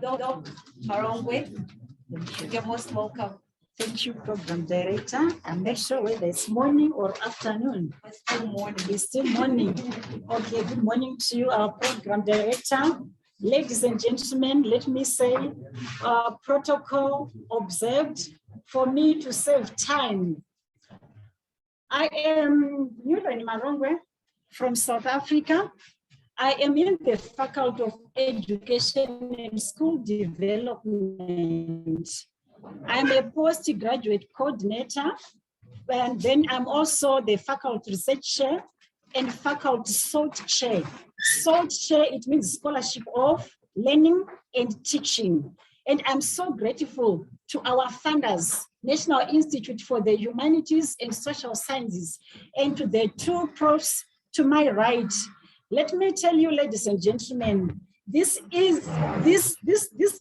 Dr. Marongwe, you're most welcome. Thank you, Program Director. I'm not sure whether it's morning or afternoon. It's still morning. It's still morning. Okay, good morning to you, our Program Director. Ladies and gentlemen, let me say, protocol observed for me to save time. I am Newlyn Marongwe from South Africa. I am in the Faculty of Education and School Development. I'm a postgraduate coordinator, and then I'm also the faculty research chair and faculty SALT chair. SALT chair, it means Scholarship of Learning and Teaching. And I'm so grateful to our funders, National Institute for the Humanities and Social Sciences, and to the two profs to my right. Let me tell you, ladies and gentlemen, this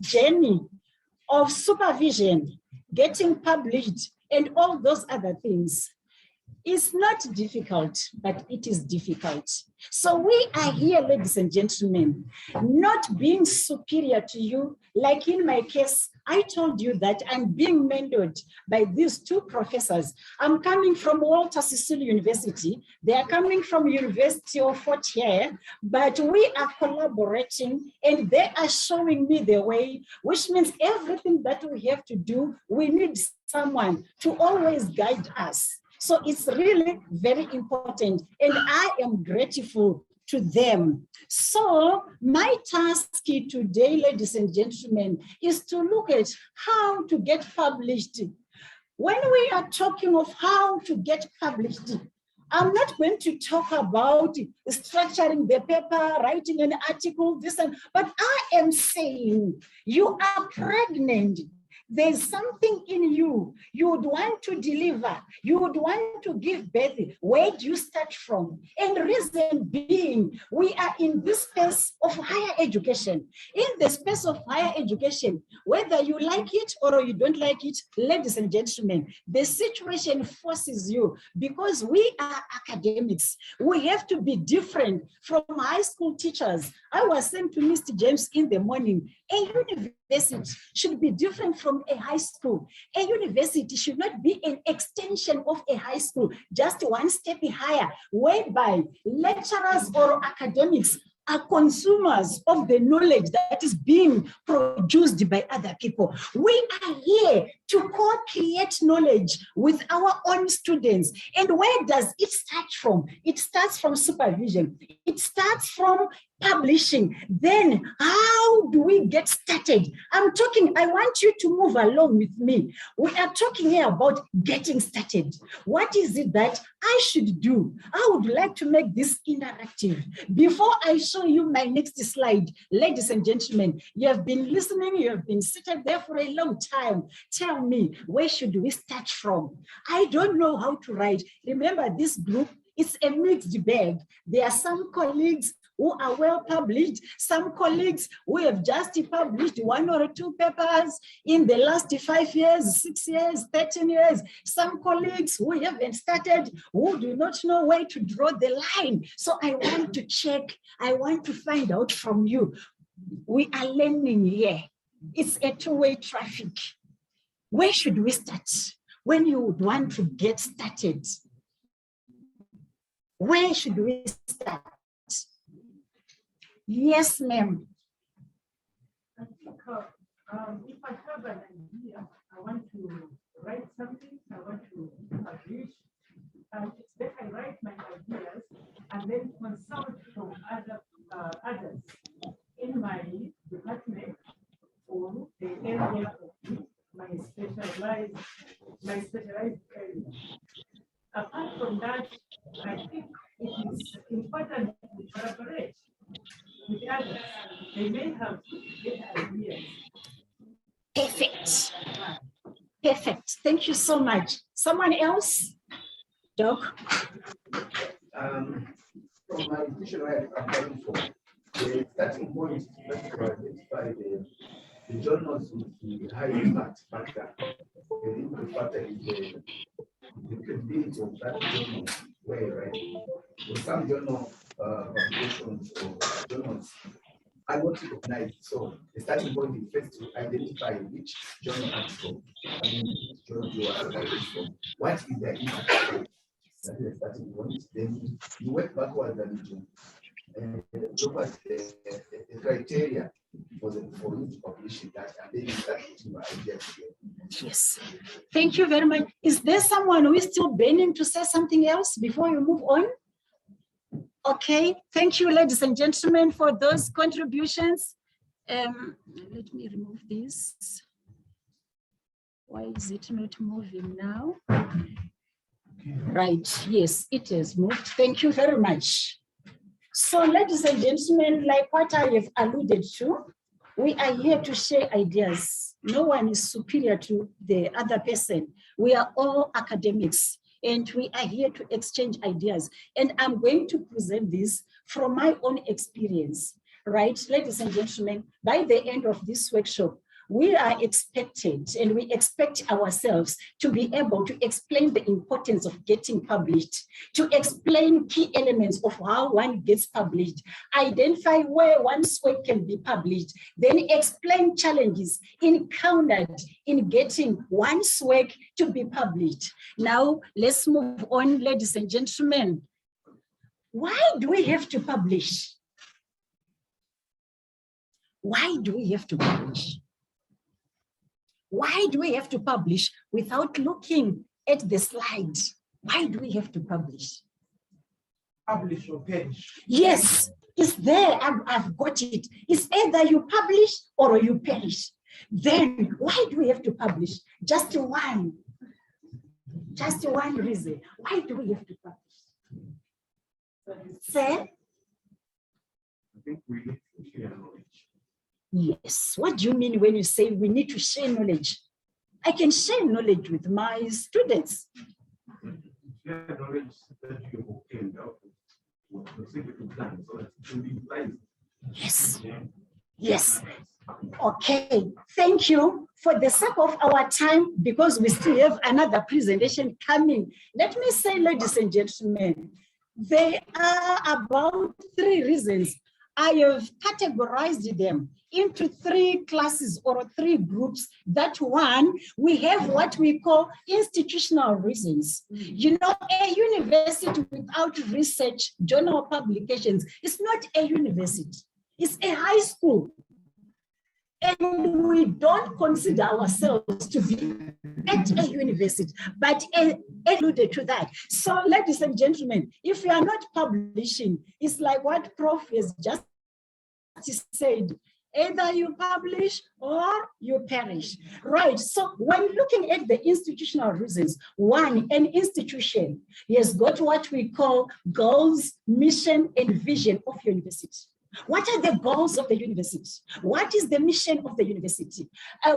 journey of supervision, getting published, and all those other things is not difficult, but it is difficult. So we are here, ladies and gentlemen, not being superior to you. Like in my case, I told you that I'm being mentored by these two professors. I'm coming from Walter Sisulu University. They are coming from University of Fort Hare, but we are collaborating and they are showing me the way, which means everything that we have to do, we need someone to always guide us. So it's really very important, and I am grateful to them. So my task today, ladies and gentlemen, is to look at how to get published. When we are talking of how to get published, I'm not going to talk about structuring the paper, writing an article, but I am saying you are pregnant. There's something in you, you would want to deliver, you would want to give birth. Where do you start from? And reason being, we are in this space of higher education. In the space of higher education, whether you like it or you don't like it, ladies and gentlemen, the situation forces you, because we are academics. We have to be different from high school teachers. I was saying to Mr. James in the morning, a university should be different from a high school. A university should not be an extension of a high school, just one step higher, whereby lecturers or academics are consumers of the knowledge that is being produced by other people. We are here to co-create knowledge with our own students. And where does it start from? It starts from supervision. It starts from publishing. Then how do we get started? I want you to move along with me. We are talking here about getting started. What is it that I should do? I would like to make this interactive. Before I show you my next slide, ladies and gentlemen, you have been listening, you have been seated there for a long time. Tell me, where should we start from? I don't know how to write. Remember, this group, it's a mixed bag. There are some colleagues who are well published, some colleagues who have just published 1 or 2 papers in the last 5 years, 6 years, 13 years, some colleagues who haven't started, who do not know where to draw the line. So I want to check, I want to find out from you. We are learning here. It's a two-way traffic. Where should we start? When you would want to get started, where should we start? Yes, ma'am. I think if I have an idea, I want to write something, I want to publish, it's better I write my ideas and then consult from others in my department or the area of my specialized area. Apart from that, I think it is important to collaborate with others. They may have good ideas. Perfect. Perfect. Thank you so much. Someone else? Doc? From my institution where I'm coming from, the starting point is to identify the journals with the high impact factor. The impact factor is the credibility of that journal way, right? With some journal publications or journals, I want to recognize. So the starting point is first to identify which journal article, which journal you are writing from. What is their impact? That is the starting point. Then you work backwards and look at the criteria for you to publish it, that, and then you start putting your ideas here. Yes. Thank you very much. Is there someone who is still burning to say something else before you move on? Okay. Thank you, ladies and gentlemen, for those contributions. Let me remove this. Why is it not moving now? Right. Yes, it has moved. Thank you very much. So, ladies and gentlemen, like what I have alluded to, we are here to share ideas. No one is superior to the other person. We are all academics and we are here to exchange ideas. And I'm going to present this from my own experience, right? Ladies and gentlemen, by the end of this workshop, we are expected and we expect ourselves to be able to explain the importance of getting published, to explain key elements of how one gets published, identify where one's work can be published, then explain challenges encountered in getting one's work to be published. Now, let's move on, ladies and gentlemen. Why do we have to publish? Why do we have to publish? Why do we have to publish without looking at the slide? Why do we have to publish? Publish or perish. Yes, it's there. I've got it. It's either you publish or you perish. Then why do we have to publish? Just one reason. Why do we have to publish? Sir? I think we need to share knowledge. Yes. What do you mean when you say we need to share knowledge? I can share knowledge with my students. Share knowledge that you have obtained out of specific plans so that it can be utilized. Yes. Yes. Okay. Thank you. For the sake of our time, because we still have another presentation coming, let me say, ladies and gentlemen, there are about 3 reasons. I have categorized them into 3 classes or 3 groups. That one, we have what we call institutional reasons. You know, a university without research, journal publications, is not a university. It's a high school. And we don't consider ourselves to be at a university, but alluded to that. So, ladies and gentlemen, if you are not publishing, it's like what Prof has just said, either you publish or you perish. Right, so when looking at the institutional reasons, one, an institution has got what we call goals, mission, and vision of your university. What are the goals of the university? What is the mission of the university?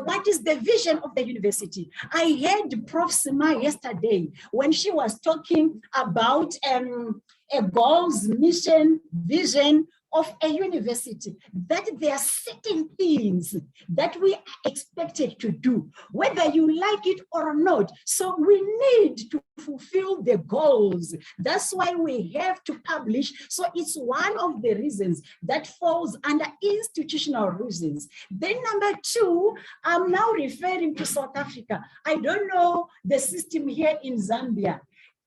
What is the vision of the university? I heard Prof. Sima yesterday when she was talking about a goals, mission, vision of a university, that there are certain things that we are expected to do, whether you like it or not. So we need to fulfill the goals. That's why we have to publish. So it's one of the reasons that falls under institutional reasons. Then number 2, I'm now referring to South Africa. I don't know the system here in Zambia.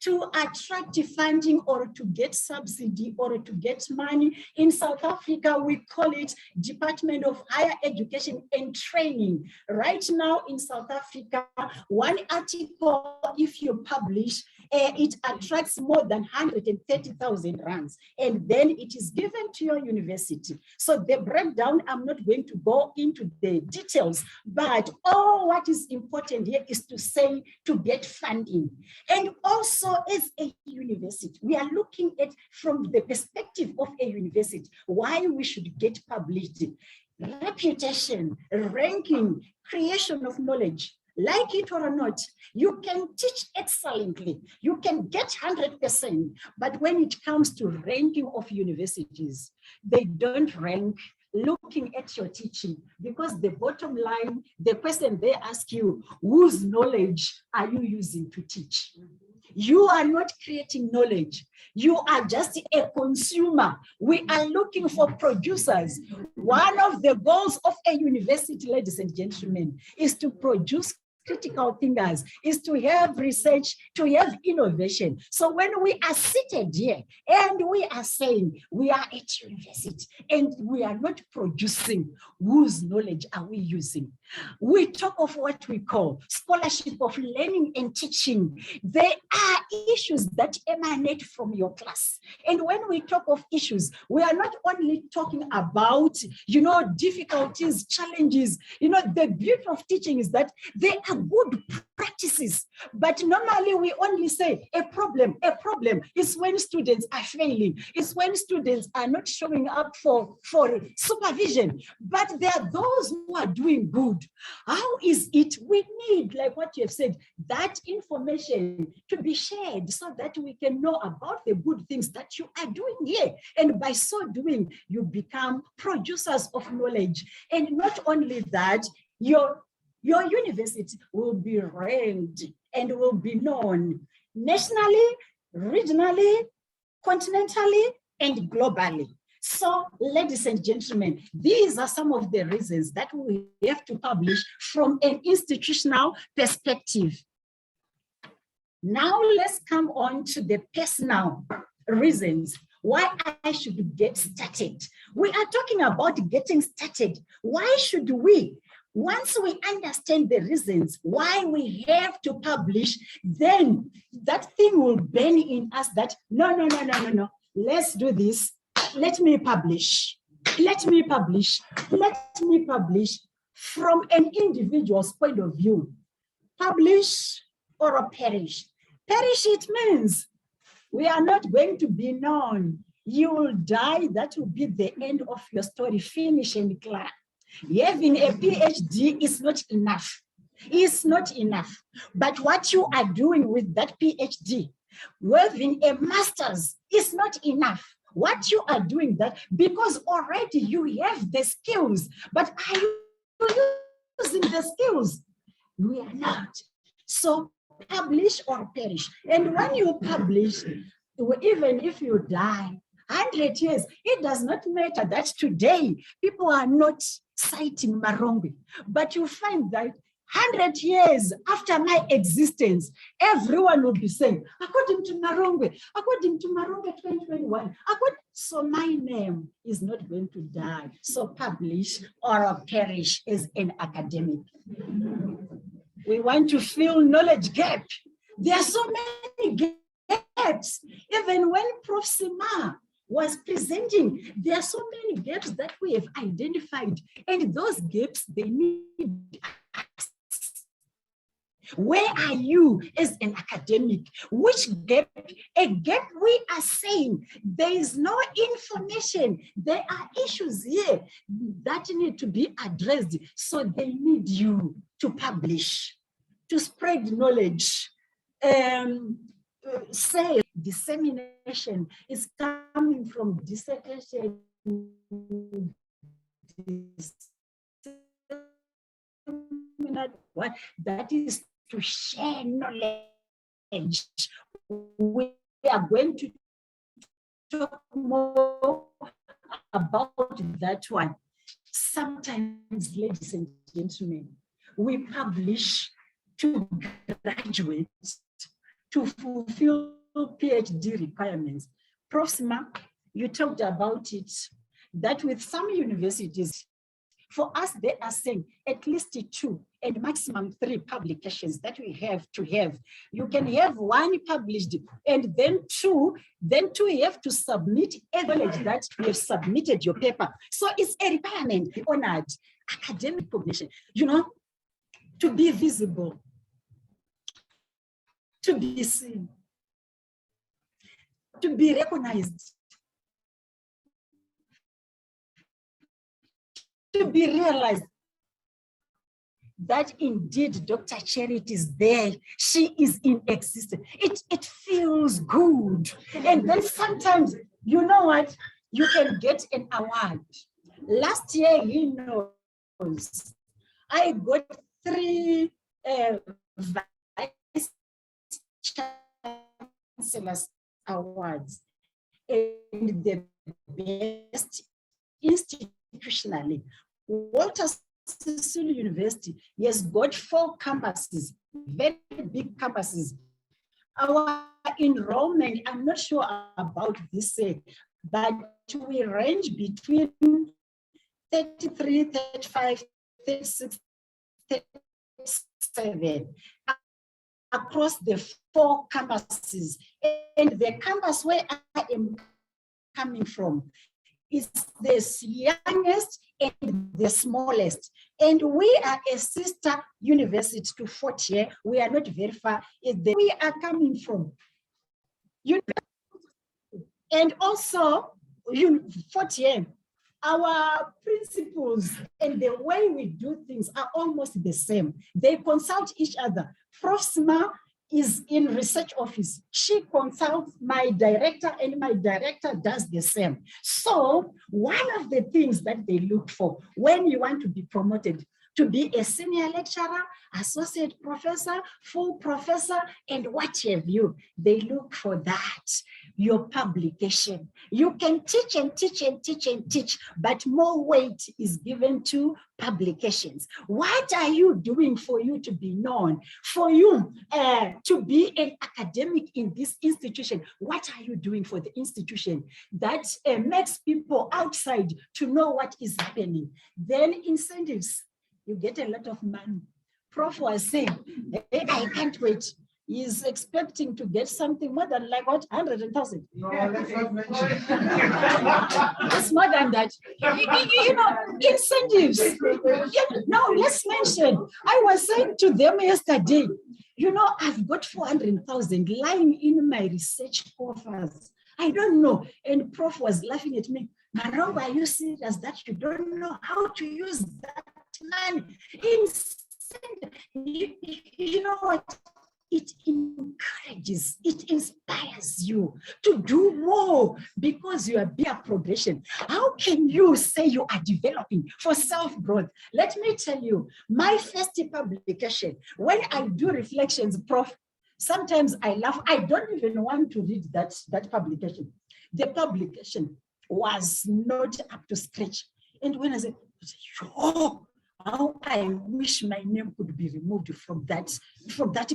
To attract funding or to get subsidy or to get money. In South Africa, we call it Department of Higher Education and Training. Right now in South Africa, one article, if you publish, it attracts more than 130,000 rands, and then it is given to your university. So the breakdown, I'm not going to go into the details, but all what is important here is to say to get funding. And also as a university, we are looking at from the perspective of a university, why we should get published. Reputation, ranking, creation of knowledge. Like it or not, you can teach excellently, you can get 100%, but when it comes to ranking of universities, they don't rank looking at your teaching, because the bottom line, the question they ask you, whose knowledge are you using to teach? You are not creating knowledge. You are just a consumer. We are looking for producers. One of the goals of a university, ladies and gentlemen, is to produce critical thinkers, is to have research, to have innovation. So when we are seated here and we are saying we are at university and we are not producing, whose knowledge are we using? We talk of what we call scholarship of learning and teaching. There are issues that emanate from your class. And when we talk of issues, we are not only talking about, difficulties, challenges. The beauty of teaching is that there are good practices, but normally we only say a problem is when students are failing, it's when students are not showing up for supervision, but there are those who are doing good. How is it? We need, like what you have said, that information to be shared so that we can know about the good things that you are doing here. And by so doing, you become producers of knowledge. And not only that, your university will be ranked and will be known nationally, regionally, continentally, and globally. So, ladies and gentlemen, these are some of the reasons that we have to publish from an institutional perspective. Now, let's come on to the personal reasons why I should get started. We are talking about getting started. Why should we? Once we understand the reasons why we have to publish, then that thing will burn in us that, no, let's do this. Let me publish from an individual's point of view. Publish or perish. Perish, it means we are not going to be known. You will die. That will be the end of your story. Finish and clear. Having a PhD is not enough. It's not enough. But what you are doing with that PhD, having a master's is not enough. What you are doing that, because already you have the skills, but are you using the skills? We are not. So publish or perish. And when you publish, even if you die 100 years, it does not matter that today people are not citing Marongwe, but you find that 100 years after my existence, everyone will be saying, according to Marongwe 2021, so my name is not going to die. So publish or perish as an academic. We want to fill knowledge gap. There are so many gaps. Even when Prof. Sima was presenting, there are so many gaps that we have identified. And those gaps, they need us. Where are you as an academic? Which gap? A gap we are saying there is no information. There are issues here that need to be addressed. So they need you to publish, to spread knowledge. Say dissemination is coming from dissertation. What that is to share knowledge. We are going to talk more about that one. Sometimes, ladies and gentlemen, we publish to graduates to fulfill PhD requirements. Prof. Sima, you talked about it, that with some universities, for us, they are saying at least 2 and maximum 3 publications that we have to have. You can have 1 published and then 2 you have to submit, acknowledge that you have submitted your paper. So it's a requirement, honored academic recognition, to be visible, to be seen, to be recognized, to be realized that indeed Dr. Charity is there. She is in existence. It feels good. And then sometimes, you know what? You can get an award. Last year, he knows, I got 3 vice Chancellor's Awards and the best institutionally. Walter Sisulu University has got 4 campuses, very big campuses. Our enrollment, I'm not sure about this, but we range between 33, 35, 36, 37 across the 4 campuses. And the campus where I am coming from is the youngest and the smallest. And we are a sister university to Fort Hare. We are not very far. We are coming from. And also, Fort Hare, our principles and the way we do things are almost the same. They consult each other. Prof. Sma is in research office. She consults my director and my director does the same. So one of the things that they look for when you want to be promoted to be a senior lecturer, associate professor, full professor, and what have you, they look for that, your publication. You can teach and teach and teach and teach, but more weight is given to publications. What are you doing for you to be known? For you to be an academic in this institution, what are you doing for the institution that makes people outside to know what is happening? Then incentives. You get a lot of money. Prof was saying, hey, I can't wait. He's expecting to get something more than like what, 100,000? No, let's not mention. It's more than that. You know, incentives. No, let's mention. I was saying to them yesterday, you know, I've got 400,000 lying in my research coffers. I don't know. And Prof was laughing at me. Marongwe, are you serious that you don't know how to use that money? You know what? It encourages, it inspires you to do more because you are being progression. How can you say you are developing for self-growth? Let me tell you, my first publication, when I do reflections, Prof, sometimes I laugh. I don't even want to read that publication. The publication was not up to scratch. And when I said, oh, how I wish my name could be removed from that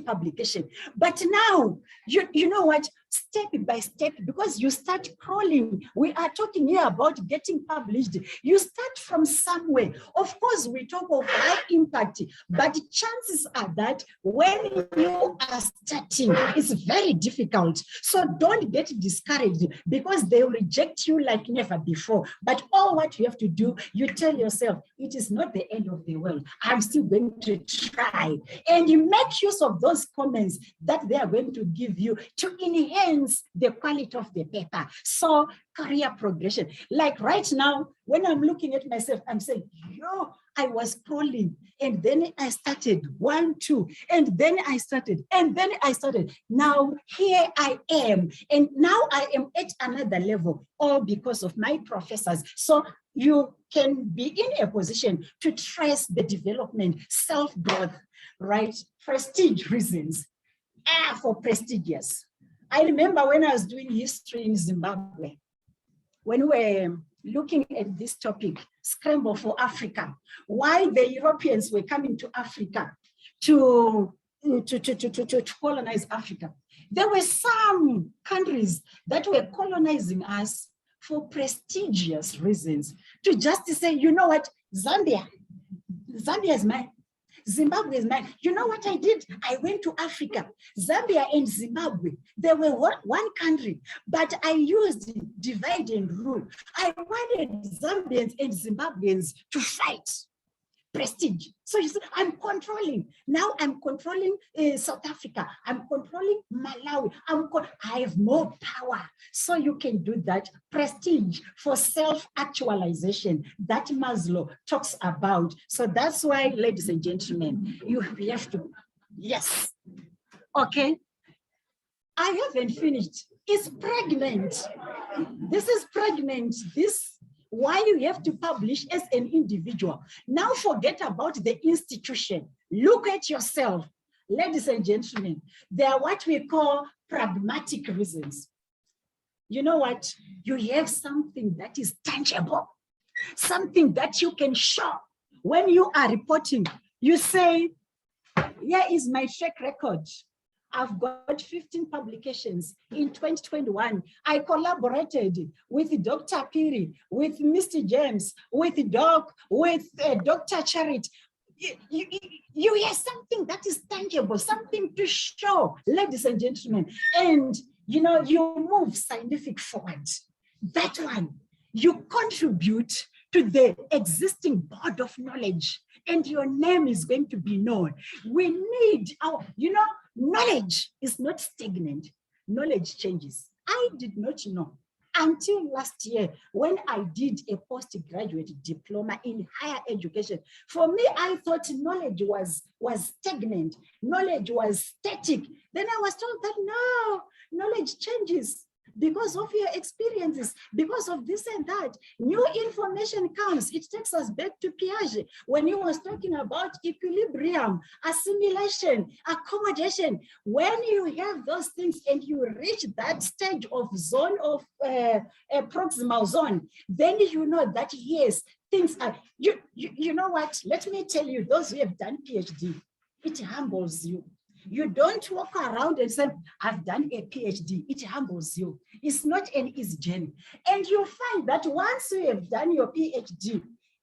publication. But now, you know what, step by step, because you start crawling. We are talking here about getting published. You start from somewhere. Of course, we talk of high impact, but chances are that when you are starting, it's very difficult. So don't get discouraged because they will reject you like never before. But all what you have to do, you tell yourself, it is not the end of the world. I'm still going to try. And you make use of those comments that they are going to give you to enhance the quality of the paper. So career progression. Like right now, when I'm looking at myself, I'm saying, yo, I was crawling. And then I started 1, 2, and then I started, and then I started. Now here I am. And now I am at another level, all because of my professors. So you can be in a position to trace the development, self-growth, right? Prestige reasons. For prestigious. I remember when I was doing history in Zimbabwe, when we were looking at this topic, scramble for Africa, why the Europeans were coming to Africa to colonize Africa. There were some countries that were colonizing us for prestigious reasons, to just say, you know what, Zambia is mine. Zimbabwe is mine. You know what I did? I went to Africa. Zambia and Zimbabwe, they were one country, but I used divide and rule. I wanted Zambians and Zimbabweans to fight. Prestige. So you see, I'm controlling. Now I'm controlling South Africa. I'm controlling Malawi. I have more power. So you can do that. Prestige for self-actualization that Maslow talks about. So that's why, ladies and gentlemen, we have to, yes. Okay. I haven't finished. It's pregnant. This is pregnant. Why you have to publish as an individual. Now forget about the institution. Look at yourself. Ladies and gentlemen, there are what we call pragmatic reasons. You know what? You have something that is tangible, something that you can show. When you are reporting, you say, here is my track record. I've got 15 publications in 2021. I collaborated with Dr. Piri, with Mr. James, with Doc, with Dr. Charit. You have something that is tangible, something to show, ladies and gentlemen. And you know, you move scientific forward. That one, you contribute to the existing board of knowledge, and your name is going to be known. We need our, you know, knowledge is not stagnant. Knowledge changes. I did not know until last year when I did a postgraduate diploma in higher education. For me, I thought knowledge was stagnant. Knowledge was static. Then I was told that no, knowledge changes because of your experiences, because of this and that. New information comes. It takes us back to Piaget when he was talking about equilibrium, assimilation, accommodation. When you have those things and you reach that stage of zone of a proximal zone, then you know that yes, things are, you know what, let me tell you, those who have done PhD, it humbles you. You don't walk around and say, I've done a PhD. It humbles you. It's not an easy journey. And you find that once you have done your PhD,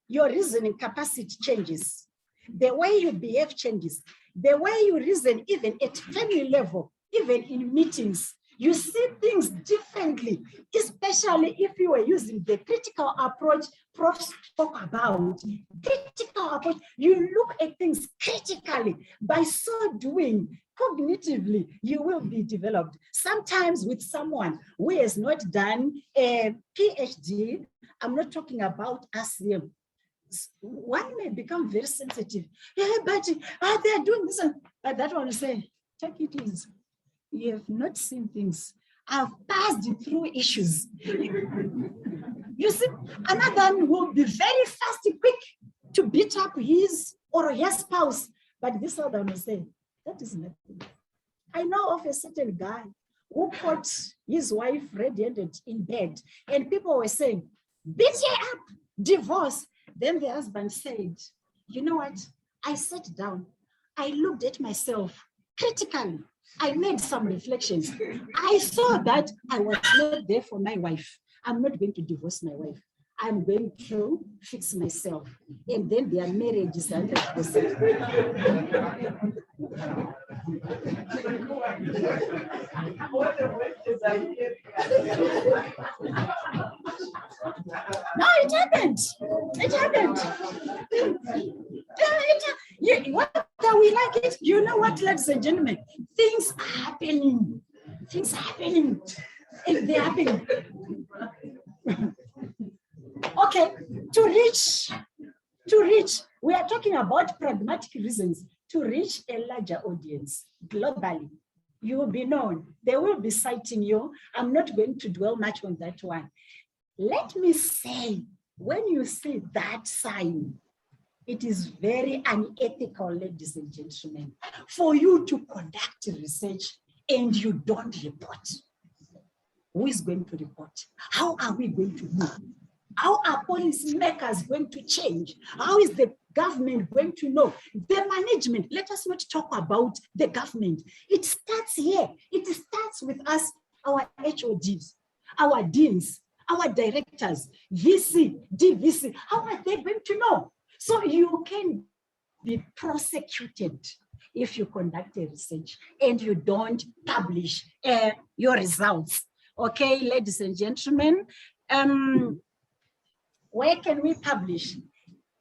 your reasoning capacity changes. The way you behave changes. The way you reason, even at family level, even in meetings, you see things differently, especially if you are using the critical approach Prof spoke about. Critical approach, you look at things critically. By so doing, cognitively, you will be developed. Sometimes with someone who has not done a PhD, I'm not talking about us here. One may become very sensitive. Yeah, but they're doing this. But that one will say, take it easy. You have not seen things. I've passed through issues. You see, another one will be very fast, quick to beat up his or her spouse. But this other one will say, that is nothing. I know of a certain guy who caught his wife red-handed in bed, and people were saying, beat her up, divorce. Then the husband said, you know what? I sat down. I looked at myself critically. I made some reflections. I saw that I was not there for my wife. I'm not going to divorce my wife. I'm going to fix myself. And then their marriage is 100%. No, it happened. It happened. Whether we like it, you know what, ladies and gentlemen, things are happening. Things are happening. And they're happening. Okay, to reach, we are talking about pragmatic reasons to reach a larger audience globally. You will be known. They will be citing you. I'm not going to dwell much on that one. Let me say, when you see that sign, it is very unethical, ladies and gentlemen, for you to conduct research and you don't report. Who is going to report? How are we going to move? How are policymakers going to change? How is the government going to know? The management, let us not talk about the government. It starts here. It starts with us, our HODs, our deans, our directors, VC, DVC. How are they going to know? So you can be prosecuted if you conduct a research and you don't publish your results. Okay, ladies and gentlemen, where can we publish?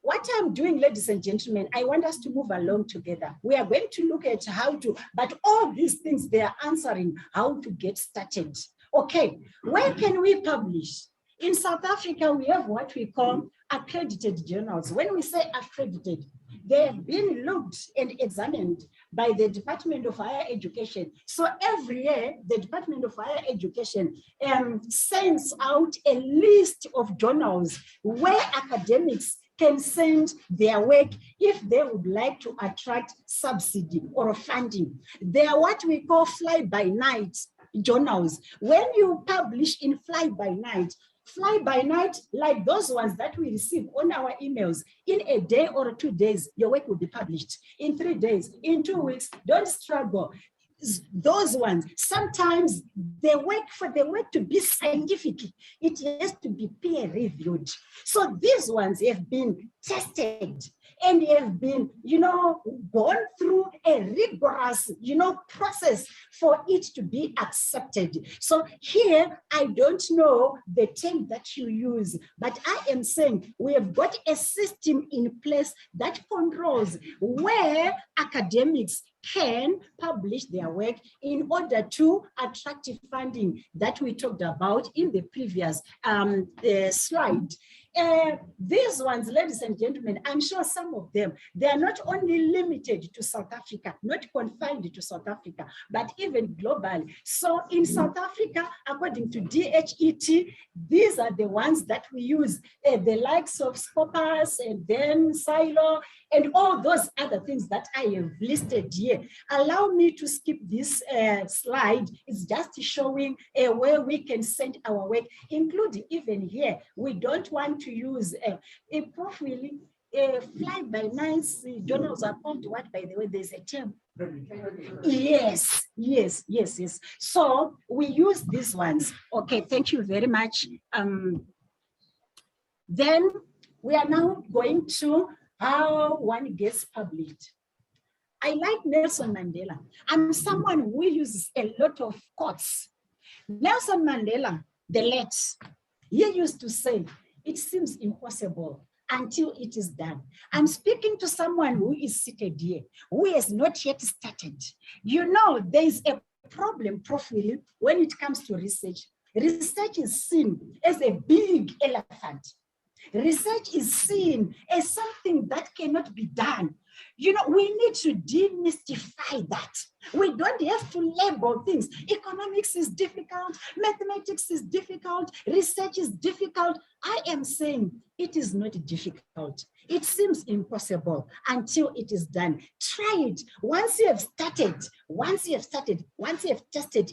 What I'm doing, ladies and gentlemen, I want us to move along together. We are going to look at how to, but all these things, they are answering how to get started. Okay, where can we publish? In South Africa, we have what we call accredited journals. When we say accredited, they have been looked and examined by the Department of Higher Education. So every year, the Department of Higher Education sends out a list of journals where academics can send their work if they would like to attract subsidy or funding. They are what we call fly-by-night journals. When you publish in fly by night, like those ones that we receive on our emails, in a day or 2 days, your work will be published. In 3 days, in 2 weeks, don't struggle. Those ones, sometimes for the work to be scientific, it has to be peer reviewed. So these ones have been tested and have been, gone through a rigorous, process for it to be accepted. So here, I don't know the term that you use, but I am saying we have got a system in place that controls where academics can publish their work in order to attract funding that we talked about in the previous slide. These ones, ladies and gentlemen, I'm sure some of them, they are not only limited to South Africa, not confined to South Africa, but even globally. So in South Africa, according to DHET, these are the ones that we use, the likes of Scopus and then Silo and all those other things that I have listed here. Allow me to skip this slide. It's just showing where we can send our work, including even here. We don't want to use a profile, fly-by-night journals are called what, by the way, there's a term. Yes. So we use these ones. Okay, thank you very much. Then we are now going to how one gets published. I like Nelson Mandela. I'm someone who uses a lot of quotes. Nelson Mandela, the late, he used to say, it seems impossible until it is done. I'm speaking to someone who is seated here, who has not yet started. There is a problem, Prof. when it comes to research. Research is seen as a big elephant. Research is seen as something that cannot be done. We need to demystify that. We don't have to label things. Economics is difficult, mathematics is difficult, research is difficult. I am saying it is not difficult. It seems impossible until it is done. Try it. Once you have tested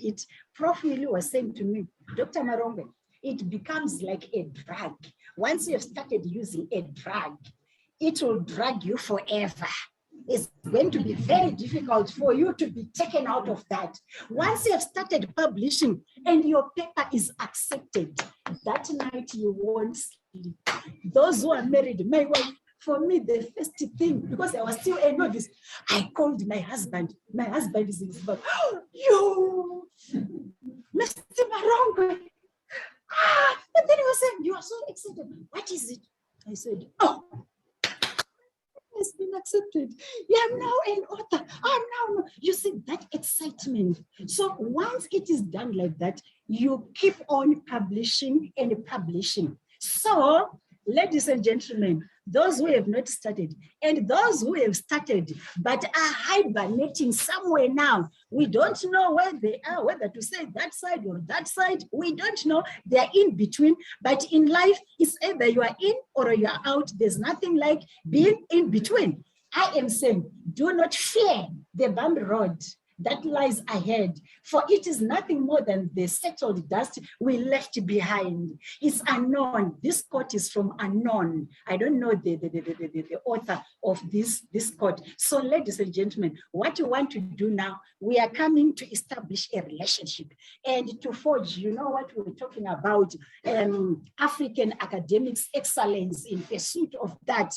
it, Prof. Willie was saying to me, Dr. Marongwe, it becomes like a drug. Once you have started using a drug, it will drag you forever. It's going to be very difficult for you to be taken out of that. Once you have started publishing and your paper is accepted, that night you won't sleep. Those who are married, my wife, for me, the first thing, because I was still a novice, I called my husband. My husband is in his mouth. You, Mr. Marongwe. And then he was saying, you are so excited. What is it? I said, oh, it's been accepted. Yeah, I'm now an author. Now, you see that excitement. So once it is done like that, you keep on publishing and publishing. So, ladies and gentlemen, those who have not started and those who have started but are hibernating somewhere now, we don't know where they are, whether to say that side or that side, we don't know. They're in between, but in life, it's either you are in or you are out. There's nothing like being in between. I am saying, do not fear the bumpy road that lies ahead, for it is nothing more than the settled dust we left behind. It's unknown. This quote is from Unknown. I don't know the author of this quote. So, ladies and gentlemen, what you want to do now, we are coming to establish a relationship and to forge, what we're talking about, African academics excellence in pursuit of that.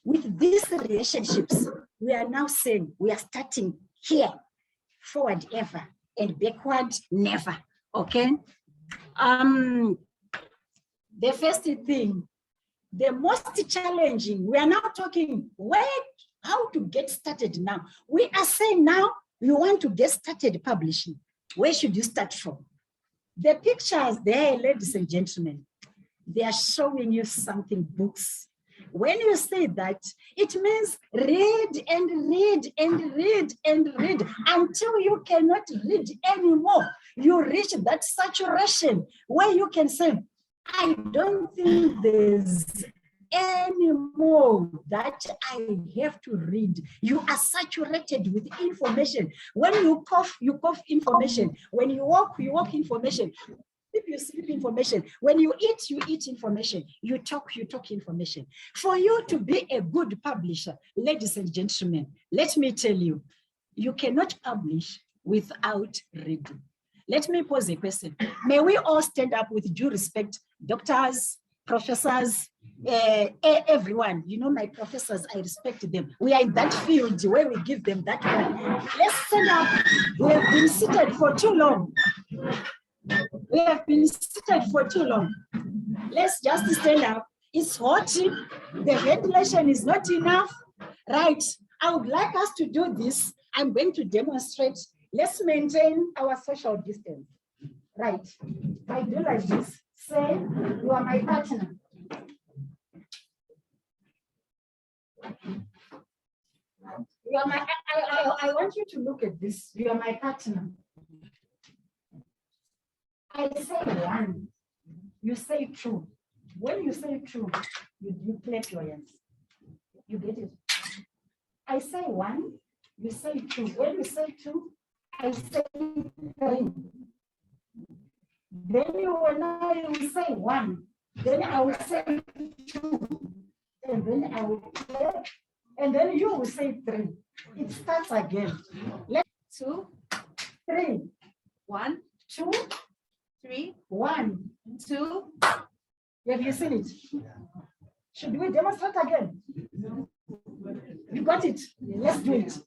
With these relationships, we are now saying we are starting here, forward ever and backward never. Okay. The first thing, the most challenging, we are now talking how to get started now. We are saying now you want to get started publishing. Where should you start from? The pictures there, ladies and gentlemen, they are showing you something, books. When you say that, it means read and read and read and read until you cannot read anymore. You reach that saturation where you can say, I don't think there's any more that I have to read. You are saturated with information. When you cough information. When you walk information. If you sleep information, when you eat information, you talk information. For you to be a good publisher, ladies and gentlemen, let me tell you, you cannot publish without reading. Let me pose a question. May we all stand up with due respect, doctors, professors, everyone. You know, my professors, I respect them. We are in that field where we give them that one. Let's stand up. We have been seated for too long. We have been seated for too long. Let's just stand up. It's hot. The ventilation is not enough. Right. I would like us to do this. I'm going to demonstrate. Let's maintain our social distance. Right. I do like this. Say, you are my partner. You are my, I want you to look at this. You are my partner. I say one, you say two. When you say two, you clap your hands. You get it? I say one, you say two. When you say two, I say three. Then when I will say one, then I will say two. And then I will clap. And then you will say three. It starts again. Let's 2, 3. 1, 2, 3, 1, 2. Have you seen it? Should we demonstrate again? You got it? Let's do it.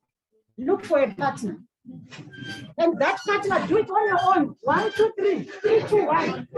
Look for a partner. And that partner, do it on your own. 1, 2, 3. 3, 2, 1.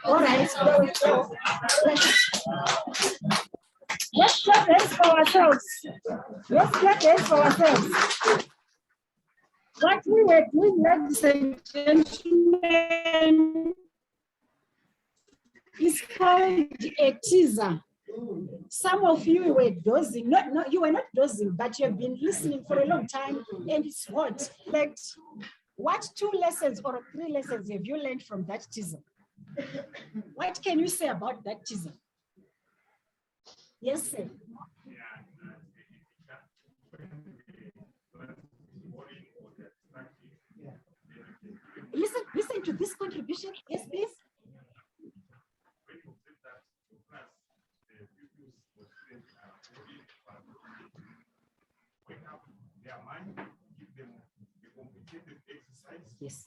All right, there we go. Let's clap hands for ourselves. Let's clap hands for ourselves. What we were doing, ladies and gentlemen, is called a teaser. Some of you were dozing. No, you were not dozing, but you have been listening for a long time, and it's what? Like, what 2 lessons or 3 lessons have you learned from that teaser? What can you say about that teaser? Yes, sir. Listen to this contribution. Yes, please. Yes.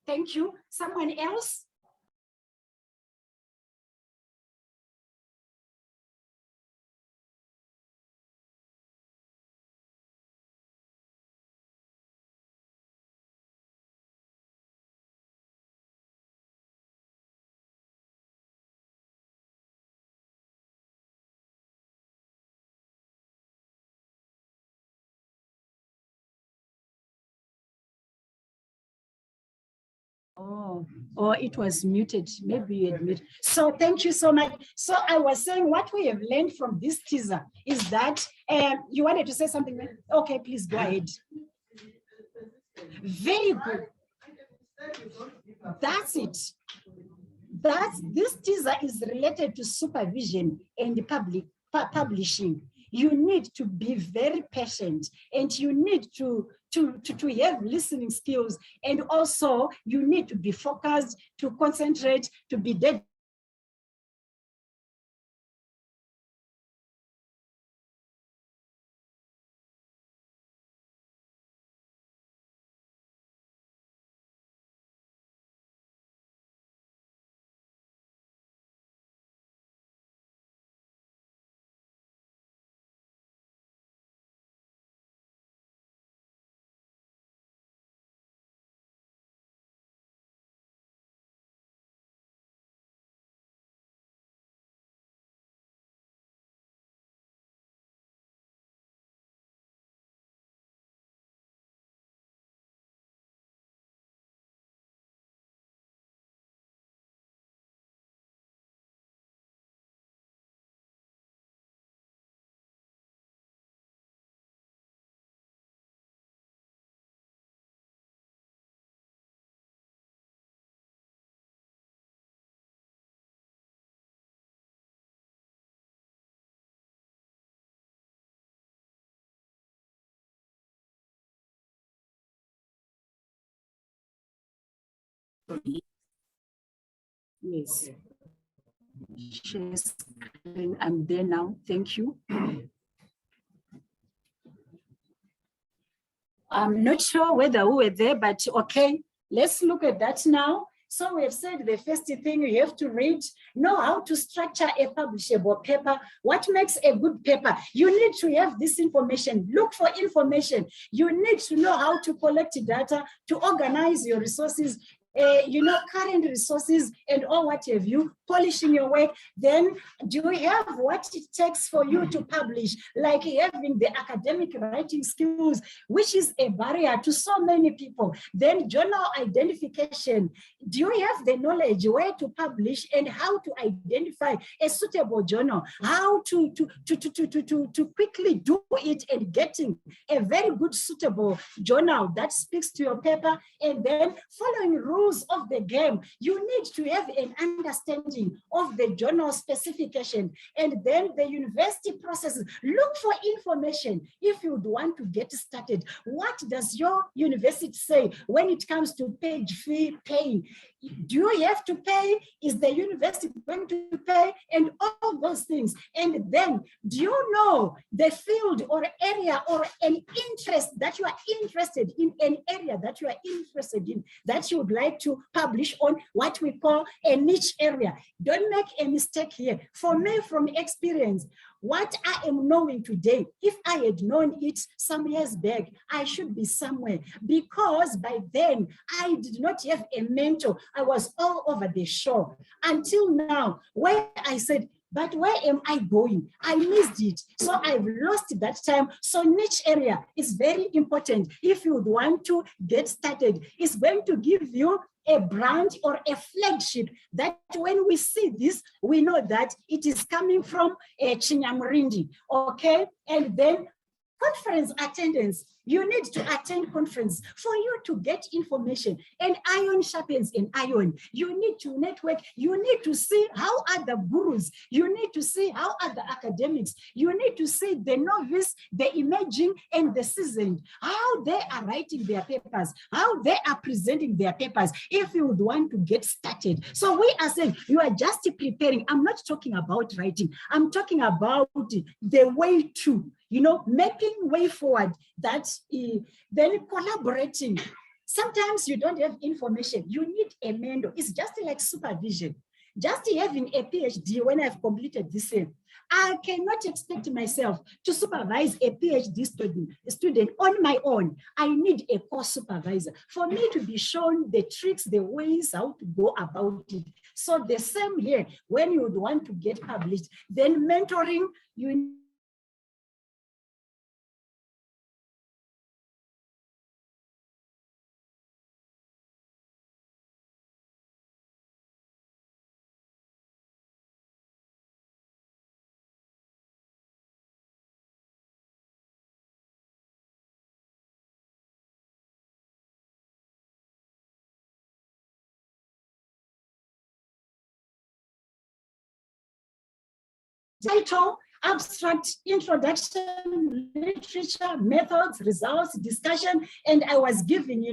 Thank you. Someone else? Oh, it was muted. Maybe you had muted. So thank you so much. So I was saying what we have learned from this teaser is that you wanted to say something. Okay, please go ahead. Very good. That's it. This teaser is related to supervision and publishing. You need to be very patient, and you need to have listening skills, and also you need to be focused, to concentrate, to be dedicated. Yes. Share screen. I'm there now. Thank you. I'm not sure whether we were there, but okay, let's look at that now. So we have said the first thing you have to read, know how to structure a publishable paper. What makes a good paper? You need to have this information. Look for information. You need to know how to collect data, to organize your resources, current resources and all what have you, polishing your work. Then do you have what it takes for you to publish, like having the academic writing skills, which is a barrier to so many people. Then journal identification. Do you have the knowledge where to publish and how to identify a suitable journal, how to quickly do it and getting a very good suitable journal that speaks to your paper, and then following rules of the game. You need to have an understanding of the journal specification, and then the university processes. Look for information if you would want to get started. What does your university say when it comes to page fee paying? Do you have to pay? Is the university going to pay? And all those things. And then, do you know the field or area or an interest that you are interested in, an area that you are interested in, that you would like to publish on, what we call a niche area? Don't make a mistake here. For me, from experience, what I am knowing today, if I had known it some years back, I should be somewhere, because by then I did not have a mentor. I was all over the show until now, where I said, but where am I going? I missed it. So I've lost that time. So niche area is very important. If you would want to get started, it's going to give you a brand or a flagship that when we see this, we know that it is coming from a Chinyamurindi, okay? And then conference attendance. You need to attend conference for you to get information, and iron sharpens in iron. You need to network. You need to see how are the gurus. You need to see how are the academics. You need to see the novice, the emerging, and the seasoned, how they are writing their papers, how they are presenting their papers, if you would want to get started. So we are saying you are just preparing. I'm not talking about writing. I'm talking about the way to, making way forward, that then collaborating. Sometimes you don't have information. You need a mentor. It's just like supervision. Just having a PhD when I've completed this year, I cannot expect myself to supervise a PhD student on my own. I need a course supervisor for me to be shown the tricks, the ways how to go about it. So the same here, when you would want to get published, then mentoring, you title, abstract introduction, literature, methods, results, discussion, and I was given,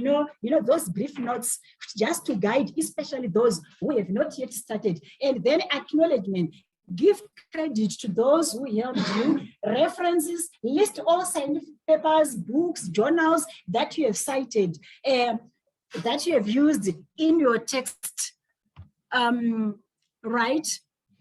those brief notes just to guide, especially those who have not yet started, and then acknowledgement. Give credit to those who helped you, references, list all scientific papers, books, journals that you have cited, that you have used in your text, right?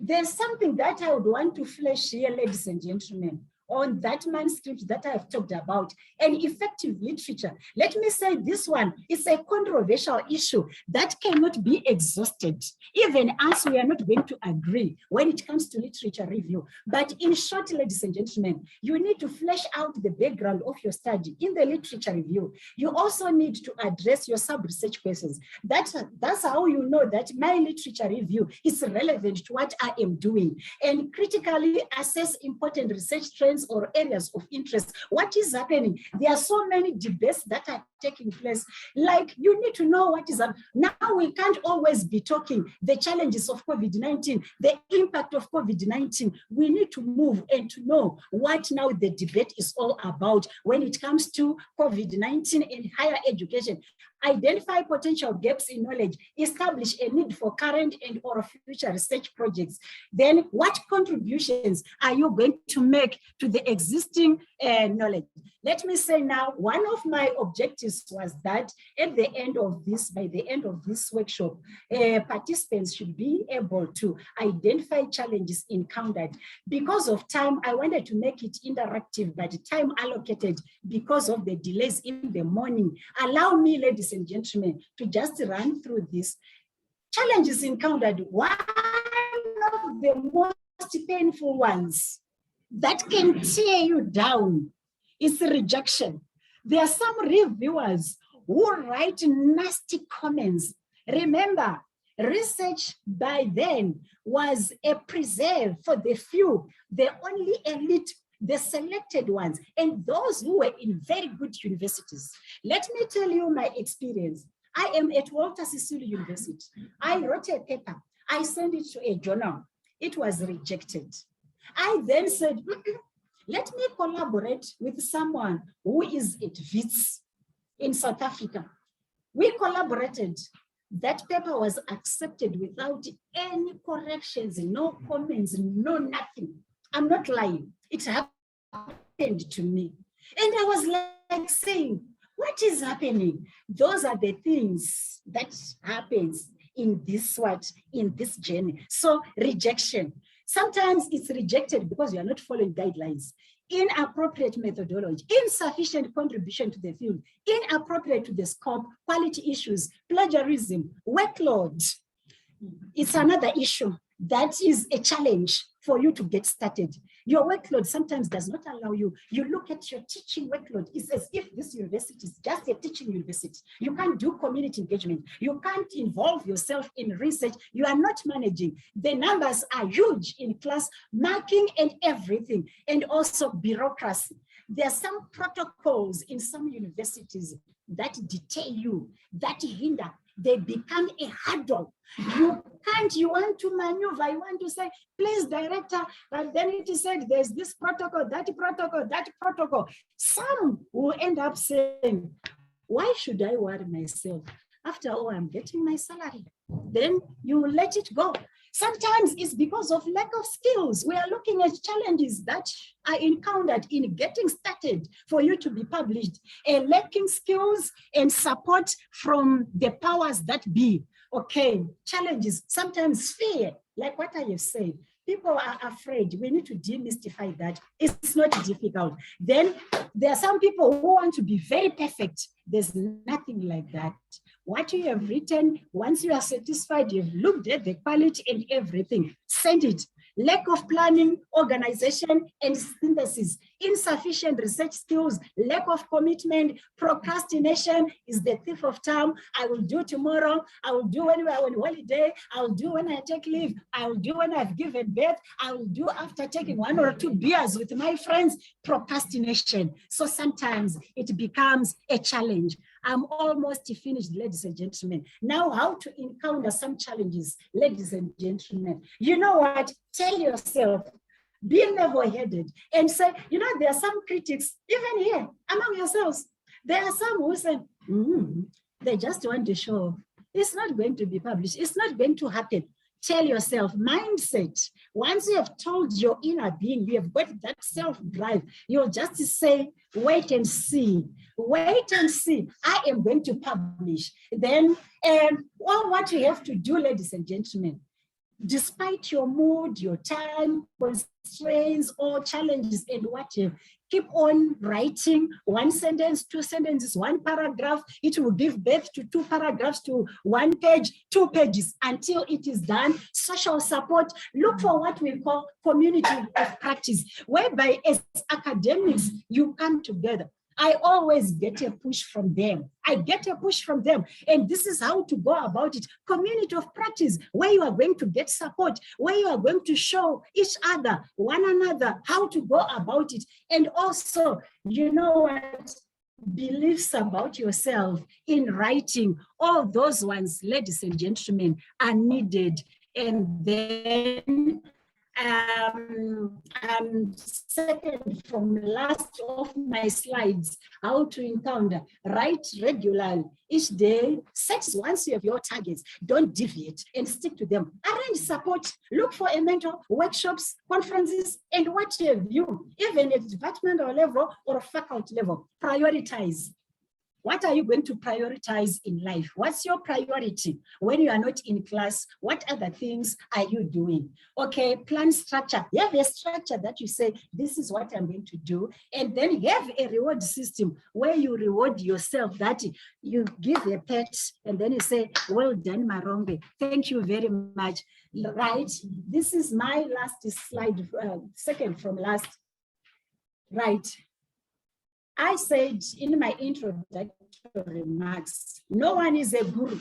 There's something that I would want to flesh here, ladies and gentlemen, on that manuscript that I've talked about, and effective literature. Let me say this one is a controversial issue that cannot be exhausted. Even us, we are not going to agree when it comes to literature review. But in short, ladies and gentlemen, you need to flesh out the background of your study in the literature review. You also need to address your sub-research questions. That's how you know that my literature review is relevant to what I am doing, and critically assess important research trends or areas of interest. What is happening? There are so many debates that are taking place. Like, you need to know what is up. Now we can't always be talking the challenges of COVID-19, the impact of COVID-19. We need to move and to know what now the debate is all about when it comes to COVID-19 and higher education. Identify potential gaps in knowledge, establish a need for current and or future research projects. Then what contributions are you going to make to the existing knowledge? Let me say now, one of my objectives was that at the end of this, by the end of this workshop, participants should be able to identify challenges encountered. Because of time, I wanted to make it interactive, but the time allocated because of the delays in the morning. Allow me, ladies and gentlemen, to just run through this. Challenges encountered, one of the most painful ones that can tear you down is rejection. There are some reviewers who write nasty comments. Remember, research by then was a preserve for the few, the only elite, the selected ones, and those who were in very good universities. Let me tell you my experience. I am at Walter Sisulu University. I wrote a paper. I sent it to a journal. It was rejected. I then said, let me collaborate with someone who is at WITS in South Africa. We collaborated. That paper was accepted without any corrections, no comments, no nothing. I'm not lying. It happened to me. And I was like saying, what is happening? Those are the things that happens in this journey. So rejection. Sometimes it's rejected because you are not following guidelines. Inappropriate methodology, insufficient contribution to the field, inappropriate to the scope, quality issues, plagiarism, workload. It's another issue that is a challenge for you to get started. Your workload sometimes does not allow you. You look at your teaching workload. It's as if this university is just a teaching university. You can't do community engagement. You can't involve yourself in research. You are not managing. The numbers are huge in class, marking and everything, and also bureaucracy. There are some protocols in some universities that deter you, that hinder. They become a hurdle. You want to maneuver, you want to say, please, director, but then it is said there's this protocol, that protocol, that protocol. Some will end up saying, why should I worry myself? After all, I'm getting my salary. Then you let it go. Sometimes it's because of lack of skills. We are looking at challenges that are encountered in getting started for you to be published, and lacking skills and support from the powers that be. Okay, challenges, sometimes fear, like what I have said. People are afraid. We need to demystify that. It's not difficult. Then there are some people who want to be very perfect. There's nothing like that. What you have written, once you are satisfied, you've looked at the quality and everything, send it. Lack of planning, organization, and synthesis, insufficient research skills, lack of commitment, procrastination is the thief of time. I will do tomorrow. I will do when we are on holiday. I will do when I take leave. I will do when I've given birth. I will do after taking 1 or 2 beers with my friends. Procrastination. So sometimes it becomes a challenge. I'm almost finished, ladies and gentlemen. Now, how to encounter some challenges, ladies and gentlemen. You know what? Tell yourself, Be level-headed and say, you know, there are some critics, even here, among yourselves. There are some who say, they just want to show off. It's not going to be published. It's not going to happen. Tell yourself, mindset. Once you have told your inner being, you have got that self-drive, you'll just say, wait and see. Wait and see. I am going to publish. Then, well, what you have to do, ladies and gentlemen, despite your mood, your time, constraints, or challenges, and whatever, keep on writing 1 sentence, 2 sentences, 1 paragraph. It will give birth to 2 paragraphs, to 1 page, 2 pages, until it is done. Social support. Look for what we call community of practice, whereby as academics, you come together. I always get a push from them. I get a push from them. And this is how to go about it. Community of practice, where you are going to get support, where you are going to show each other, one another, how to go about it. And also, you know what? Beliefs about yourself in writing, all those ones, ladies and gentlemen, are needed. And then, second from last of my slides, how to encounter, write regularly each day. Set once you have your targets, don't deviate and stick to them. Arrange support, look for a mentor, workshops, conferences, and what have you, even at departmental level or faculty level. Prioritize. What are you going to prioritize in life? What's your priority when you are not in class? What other things are you doing? Okay, plan structure. You have a structure that you say, this is what I'm going to do. And then you have a reward system where you reward yourself, that you give a pet and then you say, well done, Marongwe. Thank you very much. Right, this is my last slide, second from last. Right. I said in my introductory remarks, no one is a guru.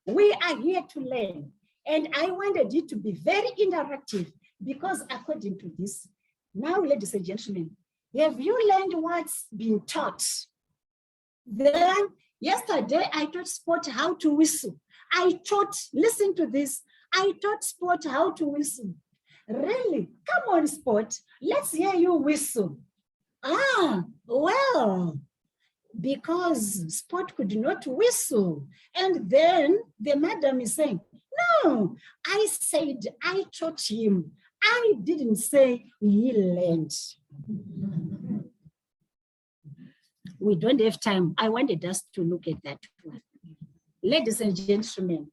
We are here to learn. And I wanted it to be very interactive because according to this, now, ladies and gentlemen, have you learned what's been taught? Then, yesterday, I taught Sport how to whistle. I taught, listen to this, I taught Sport how to whistle. Really? Come on, Sport, let's hear you whistle. Ah, well, because Sport could not whistle. And then the madam is saying, no, I said I taught him. I didn't say he learned. We don't have time. I wanted us to look at that one. Ladies and gentlemen,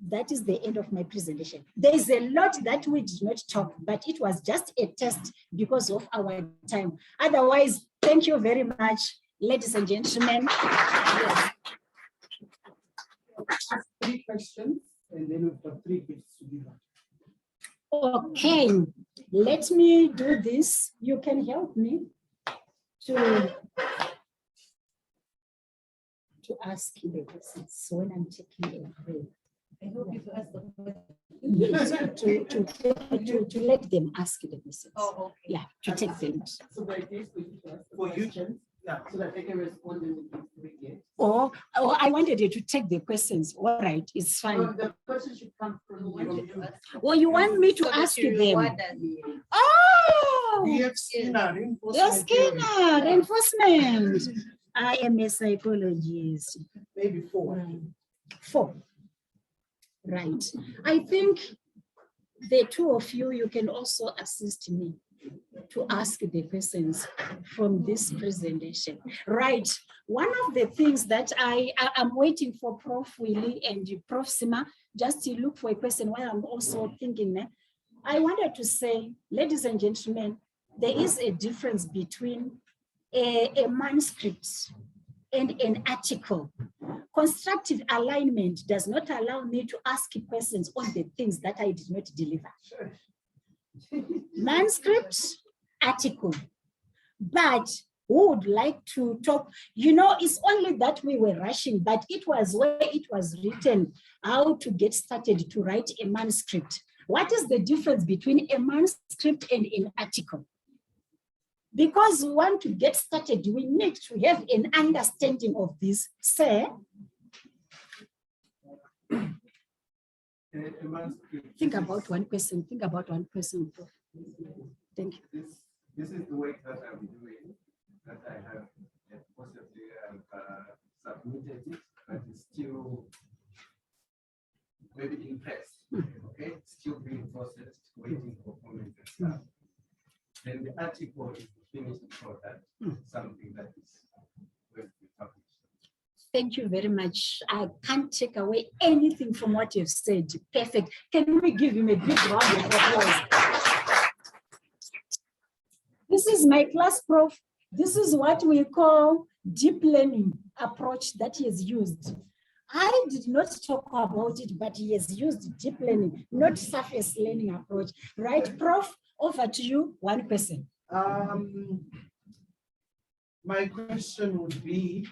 that is the end of my presentation. There is a lot that we did not talk, but it was just a test because of our time. Otherwise, thank you very much, ladies and gentlemen. Yes. 3 questions, and then we've got 3 gifts to give out. Okay, let me do this. You can help me to ask the questions when I'm taking a break. I hope you ask the question. Yes, to let them ask the questions. Oh, okay. Yeah, to take them. So by this, we need to ask the For you? questions, Yeah. so that they can respond in the 3 gifts. Or I wanted you to take the questions. All right, it's So fine. the question should come from you. Or you want me to So that ask you them? reward us. Oh, We have Skinner your reinforcement theory. Skinner reinforcement. I am a psychologist. Maybe 4. 4. Right. I think the 2 of you, you can also assist me to ask the questions from this presentation. Right. One of the things that I am waiting for Prof. Willie and Prof. Sima, just to look for a question while I'm also thinking, I wanted to say, ladies and gentlemen, there is a difference between a manuscript and an article. Constructive alignment does not allow me to ask questions on the things that I did not deliver. Manuscript, article. But who would like to talk? You know, it's only that we were rushing, but it was where it was written how to get started to write a manuscript. What is the difference between a manuscript and an article? Because we want to get started, we need to have an understanding of this. Sir, think about one person. Think about one person. Thank you. This is the work that I'm doing, that I have possibly submitted it, but it's still maybe in press. Okay, it's still being processed, waiting for comments and stuff. Then the article is the finished product, something that is going to be published. Thank you very much. I can't take away anything from what you've said. Perfect. Can we give him a big round of applause? This is my class, Prof. This is what we call deep learning approach that he has used. I did not talk about it, but he has used deep learning, not surface learning approach. Right, Prof? Over to you, one person. My question would be,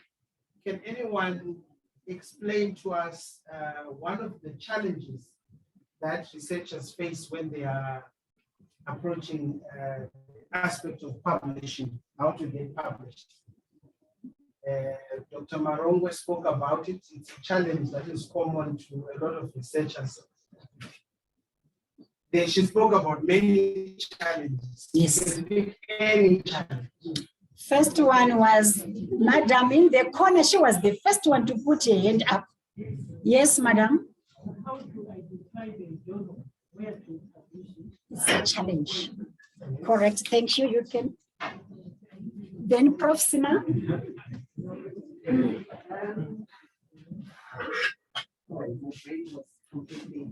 can anyone explain to us one of the challenges that researchers face when they are approaching aspect of publishing, how to get published? Dr. Marongwe spoke about it. It's a challenge that is common to a lot of researchers. She spoke about many challenges. Yes. Any challenge. First one was Madam in the corner. She was the first one to put her hand up. Yes, Madam. How to identify the journal where to publish it? It's a challenge. Correct. Thank you. You can. Then Prof. Sima.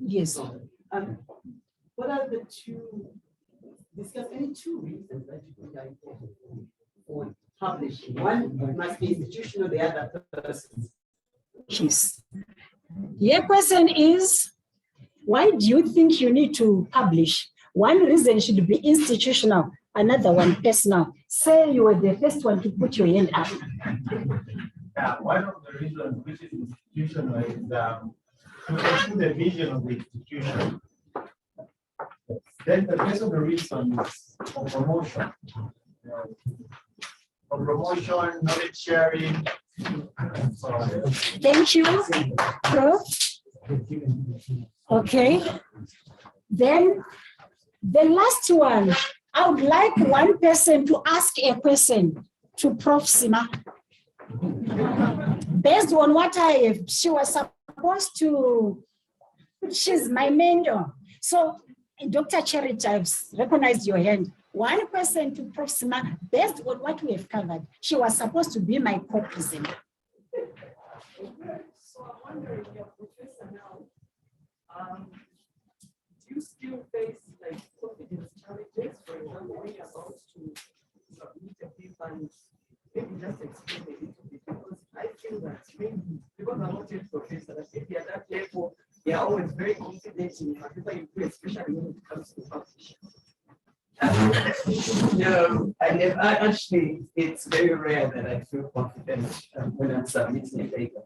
Yes. What are the discuss any two reasons that you would like for publishing? One must be institutional, the other person's. Yes. Your question is, why do you think you need to publish? One reason should be institutional, another one personal. Say you were the first one to put your hand up. Yeah, one of the reasons which is institutional is to pursue the vision of the institution. Then the rest of the reason is for promotion. For promotion, knowledge sharing, and so on. Thank you, Prof. Okay. Then the last one, I would like one person to ask a question to Prof. Sima. Based on what I have, she was supposed to, she's my mentor. So, Dr. Charity, I've recognized your hand. One person to Prof. Sima, based on what we have covered, she was supposed to be my co-presenter. So I'm wondering, your professor now, do you still face like confidence challenges, for example, when you're about to submit a paper and maybe just explain a little bit, because I feel that maybe because I'm not a professor, that if you're that level, they are always very confident in whatever you do, especially when it comes to publishing. No, I never. Actually, it's very rare that I feel confident when I'm submitting a paper.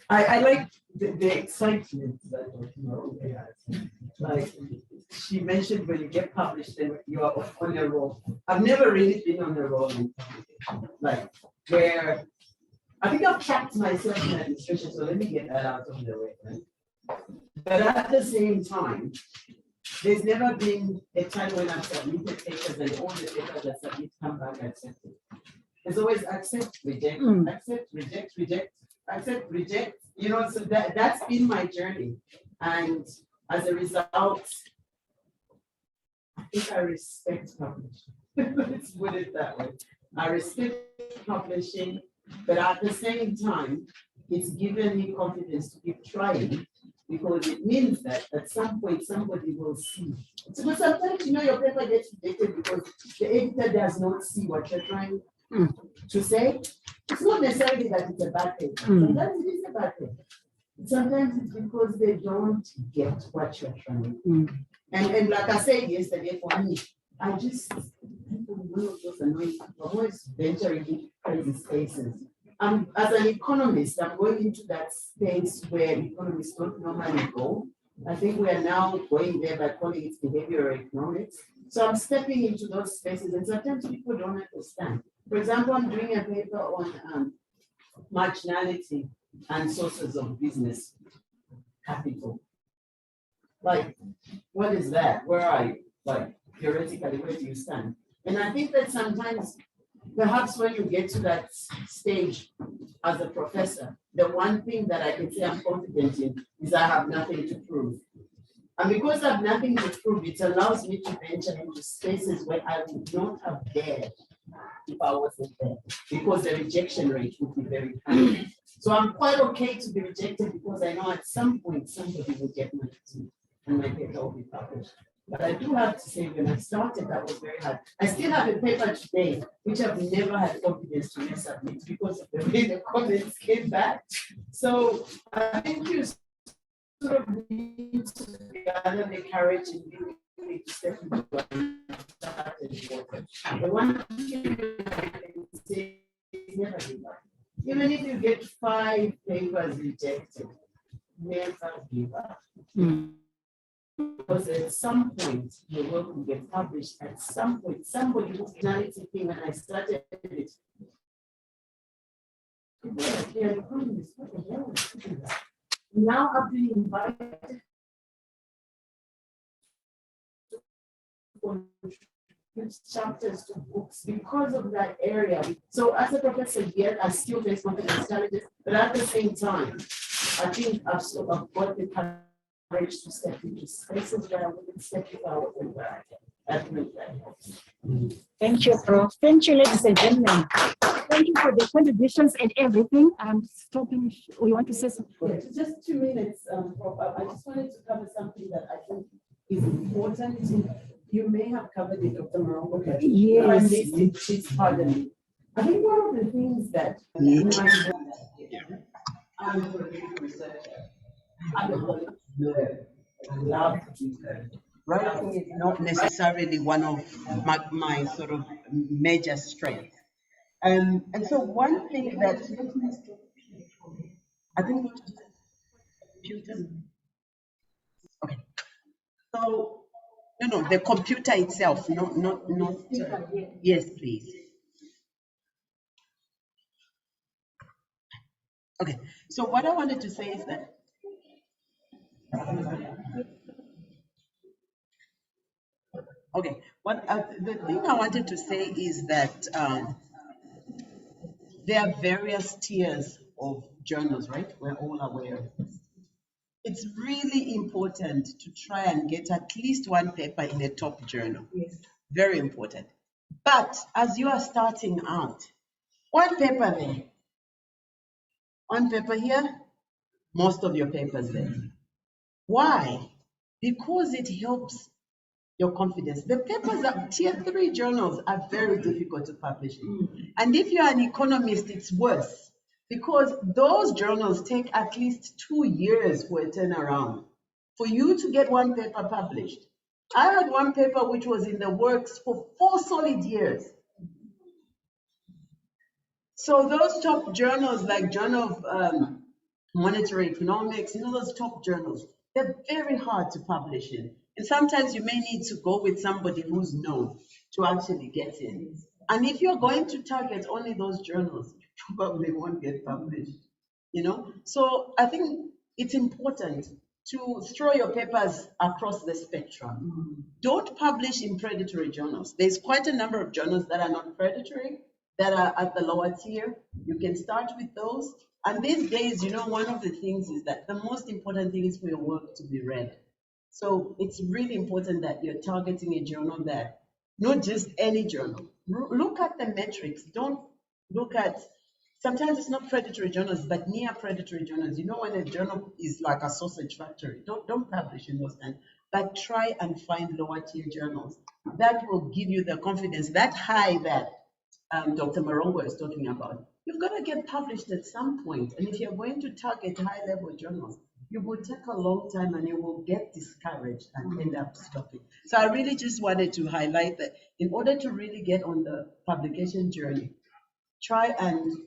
I like the excitement that Marongwe has. Like she mentioned, when you get published, then you are on a roll. I've never really been on a roll in publication, like where I think I've trapped myself in administration. So let me get that out of the way. Right? But at the same time, there's never been a time when I've submitted papers and all the papers that submit come back accepted. There's always accept, reject, accept, reject, reject, accept, reject. You know, so that's been my journey. And as a result, I think I respect publishing. Let's put it that way. I respect publishing, but at the same time, it's given me confidence to keep trying, because it means that at some point somebody will see. So sometimes, you know, your paper gets rejected because the editor does not see what you're trying to say. It's not necessarily that it's a bad thing. Sometimes it is a bad thing. Sometimes it's because they don't get what you're trying. And like I said yesterday, for me, I just, one of those annoying, I'm always venturing into crazy spaces. As an economist, I'm going into that space where economists don't normally go. I think we are now going there by calling it behavioral economics. So I'm stepping into those spaces, and sometimes people don't understand. For example, I'm doing a paper on marginality and sources of business capital. Like, what is that? Where are you? like theoretically, where do you stand? And I think that sometimes, perhaps when you get to that stage as a professor, the one thing that I can say I'm confident in is I have nothing to prove. And because I have nothing to prove, it allows me to venture into spaces where I would not have dared if I wasn't there, because the rejection rate would be very high. So I'm quite okay to be rejected because I know at some point somebody will get my name and my paper will be published. But I do have to say, when I started, that was very hard. I still have a paper today, which I've never had confidence to resubmit because of the way the comments came back. So I think you sort of need to gather the courage and really to step into the one thing I can say is never give up. Even if you get 5 papers rejected, never give up. Because at some point, your work will get published. At some point, somebody who's reality thing when I started it. Now I've been invited to chapters to books because of that area. So as a professor, yet I still face confidence challenges, but at the same time, I think I've got the courage to step into spaces where I wouldn't step if I wasn't there. Thank you, Prof. Thank you, ladies and gentlemen. Thank you for the contributions and everything. I'm stopping. We want to say something. Yeah, just 2 minutes, Prof. I just wanted to cover something that I think is important. You may have covered it, Dr. Marongwe. Okay. Yes. Please pardon me. I think one of the things that I'm a researcher. Writing is not necessarily one of my sort of major strengths. And so one thing that I think computer. Okay. So no, the computer itself, not yes, please. Okay. So what I wanted to say is that okay, the thing I wanted to say is that there are various tiers of journals, right? We're all aware of this. It's really important to try and get at least one paper in a top journal. Yes. Very important. But as you are starting out, one paper there, one paper here, most of your papers there. Why? Because it helps your confidence. The papers at tier 3 journals are very difficult to publish in. And if you're an economist, it's worse because those journals take at least 2 years for a turnaround for you to get one paper published. I had one paper which was in the works for 4 solid years. So those top journals like Journal of Monetary Economics, those top journals, they're very hard to publish in. And sometimes you may need to go with somebody who's known to actually get in. And if you're going to target only those journals, you probably won't get published, So I think it's important to throw your papers across the spectrum. Don't publish in predatory journals. There's quite a number of journals that are not predatory, that are at the lower tier. You can start with those. And these days, one of the things is that the most important thing is for your work to be read. So it's really important that you're targeting a journal that, not just any journal. Look at the metrics. Don't look at, sometimes it's not predatory journals, but near predatory journals. When a journal is like a sausage factory, don't publish in those kinds, but try and find lower tier journals. That will give you the confidence, that high that Dr. Marongwe is talking about. You've got to get published at some point. And if you're going to target high level journals, you will take a long time and you will get discouraged and end up stopping. So I really just wanted to highlight that in order to really get on the publication journey, try and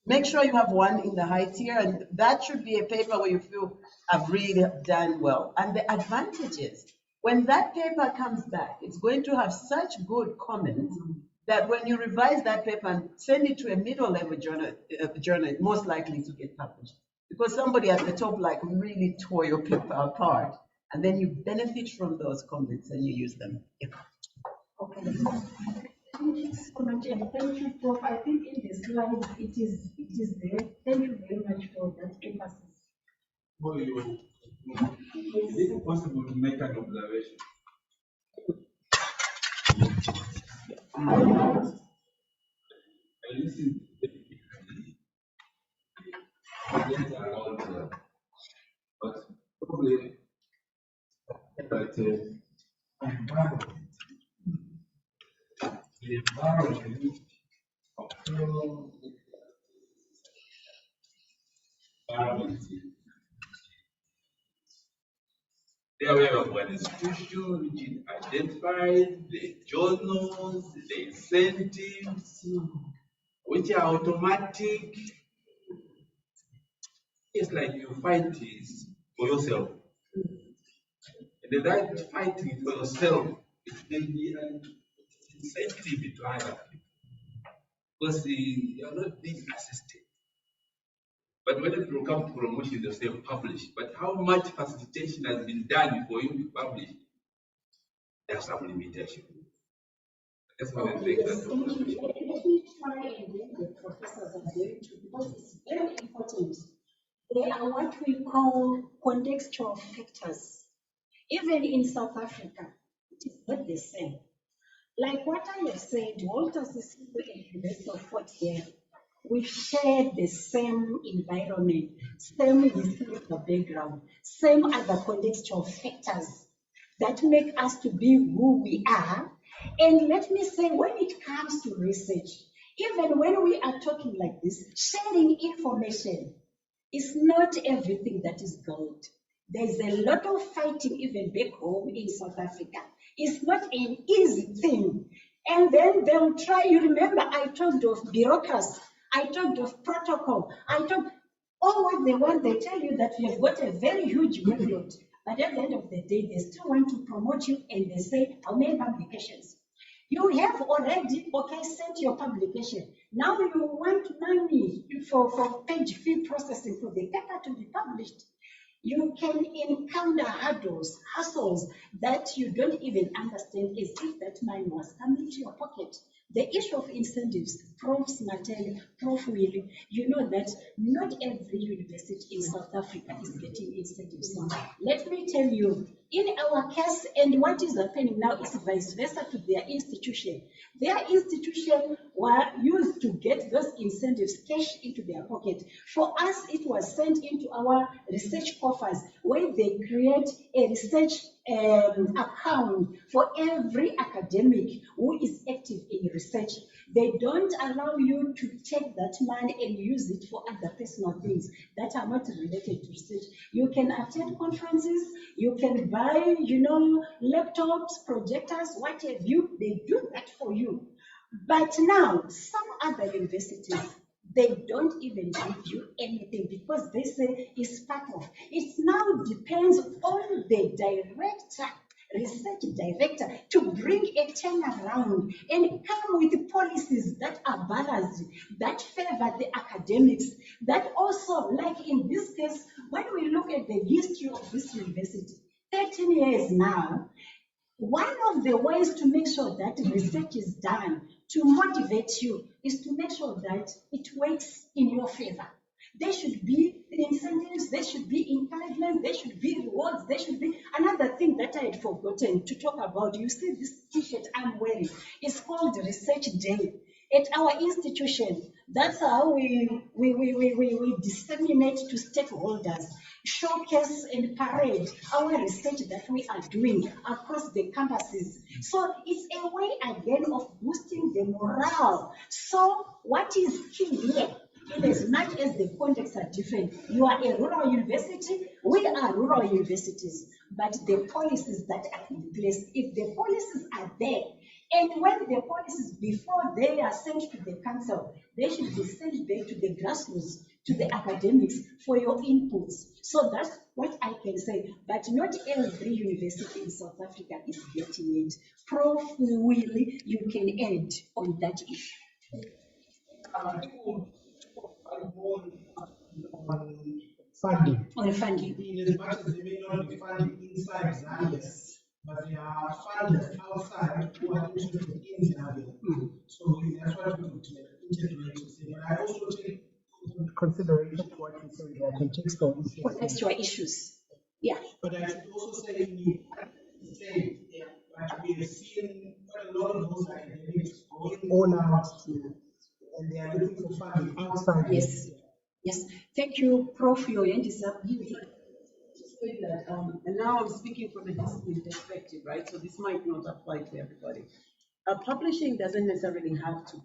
make sure you have one in the high tier, and that should be a paper where you feel I've really done well. And the advantage is when that paper comes back, it's going to have such good comments that when you revise that paper and send it to a middle level journal, it's most likely to get published. Because somebody at the top really tore your paper apart. and then you benefit from those comments and you use them. Yeah. Okay. Thank you so much, and thank you, Prof. I think in the slides it is there. Thank you very much for that emphasis. Is it possible to make an observation? I listened to the around here, but probably that environment, the environment of environment. They are aware of one institution which is identified, the journals, the incentives, which are automatic. It's like you fight this for yourself. And that fighting for yourself, it may be an incentive to other people. Because you are not being assisted. But when it will come to promotion, they'll say publish. But how much facilitation has been done for you to publish? There's some limitation. That's one of the things that Let me try and get the professors are going to, because it's very important. They are what we call contextual factors. Even in South Africa, it is not the same. Like what I have said, Walter Sisulu and the rest of Fort here, we share the same environment, same historical background, same other contextual factors that make us to be who we are. And let me say, when it comes to research, even when we are talking like this, sharing information is not everything that is gold. There's a lot of fighting even back home in South Africa. It's not an easy thing. And then they'll try, you remember I talked of bureaucracy, I talked of protocol, I talked, all what they want, they tell you that you have got a very huge workload. But at the end of the day, they still want to promote you and they say, how many publications? You have already, okay, sent your publication. Now you want money for page fee processing for the paper to be published. You can encounter hassles that you don't even understand as if that money was coming to your pocket. The issue of incentives, Prof. Smartel, Prof. Willie, you know that not every university in South Africa is getting incentives. Let me tell you, in our case, and what is happening now is vice versa to their institution. Their institution were used to get those incentives cash into their pocket. For us, it was sent into our research coffers where they create a research account for every academic who is active in research. They don't allow you to take that money and use it for other personal things that are not related to research. You can attend conferences, you can buy, laptops, projectors, what have you. They do that for you. But now, some other universities, they don't even give you anything because they say it's part of. It now depends on the director, research director, to bring a turnaround and come with policies that are balanced, that favor the academics, that also, like in this case, when we look at the history of this university, 13 years now, one of the ways to make sure that research is done to motivate you is to make sure that it works in your favor. There should be incentives, there should be encouragement, there should be rewards, there should be another thing that I had forgotten to talk about. You see this t-shirt I'm wearing, it's called Research Day. At our institution, that's how we disseminate to stakeholders, showcase and parade our research that we are doing across the campuses. So it's a way again of boosting the morale. So what is key here, in as much as the contexts are different, you are a rural university, we are rural universities, but the policies that are in place, if the policies are there, and when the policies, before they are sent to the council, they should be sent back to the grassroots, to the academics for your inputs. So that's what I can say. But not every university in South Africa is getting it. Prof. Willie, you can add on that issue. On funding. On funding. In as much as they may not be funding inside Zambia, but there are funders outside who are interested in Zambia. So that's what we could integrate to say. But I also take into consideration what you say about contextual issues. Contextual issues. Yeah. But I should also say, but we have seen quite a lot of those academics going all out to, and they are looking for funding outside. Yes. Yes. Thank you, Prof. Yoyendisa. And now I'm speaking from a discipline perspective, right? So this might not apply to everybody. Publishing doesn't necessarily have to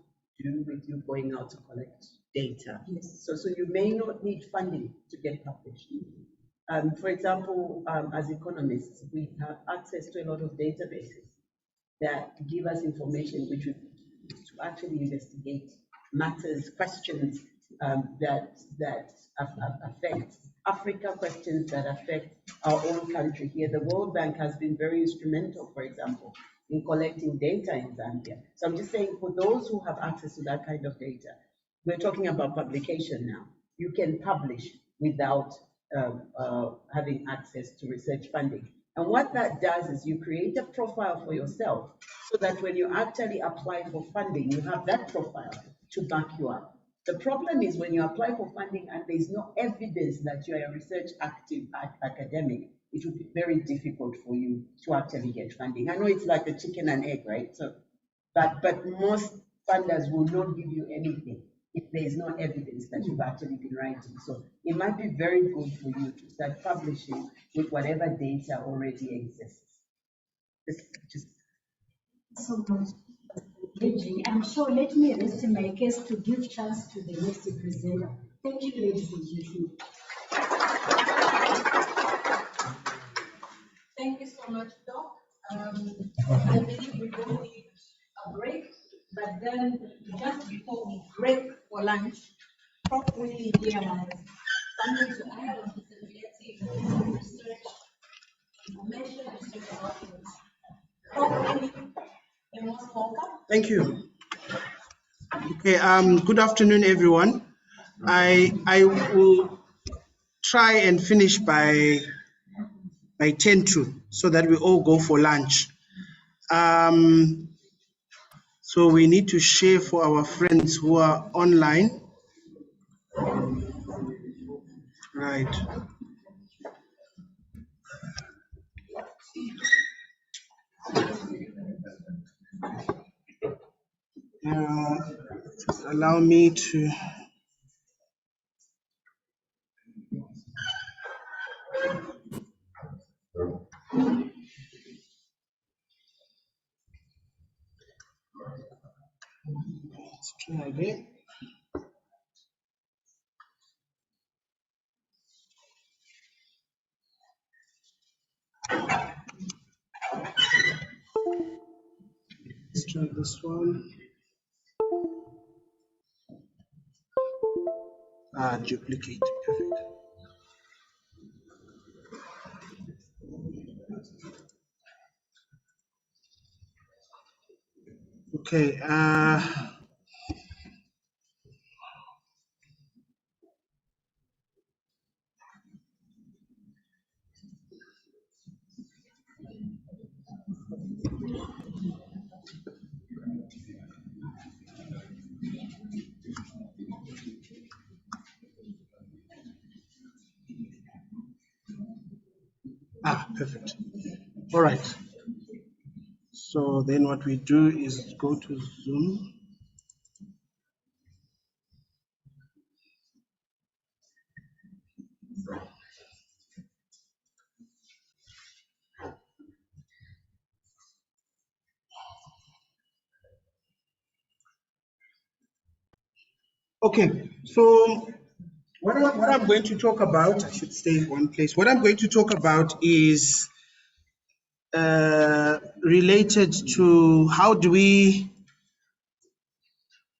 do with you going out to collect data. Yes. So you may not need funding to get published. For example, as economists, we have access to a lot of databases that give us information which we to actually investigate matters, questions that affect Africa, questions that affect our own country here. The World Bank has been very instrumental, for example, in collecting data in Zambia. So I'm just saying, for those who have access to that kind of data, we're talking about publication now. You can publish without having access to research funding. And what that does is you create a profile for yourself so that when you actually apply for funding, you have that profile to back you up. The problem is when you apply for funding and there's no evidence that you are a research active academic, it would be very difficult for you to actually get funding. I know it's like the chicken and egg, right? So, but most funders will not give you anything if there is no evidence that you've actually been writing. So it might be very good for you to start publishing with whatever data already exists. So much. I'm sure, let me rest my case to give chance to the next presenter. Thank you, ladies and gentlemen. Thank you so much, Doc. I believe we don't need a break, but then just before we break for lunch, probably here something to add on the research, information, research about it. Probably you're most welcome. Thank you. Okay, good afternoon, everyone. I will try and finish by 10 to, so that we all go for lunch. So we need to share for our friends who are online. Right. Just allow me to. Let's try again. Let's try this one. Duplicate. Perfect. Okay. Perfect. All right. So then what we do is go to Zoom. Okay, so what I'm going to talk about, I should stay in one place. What I'm going to talk about is related to how do we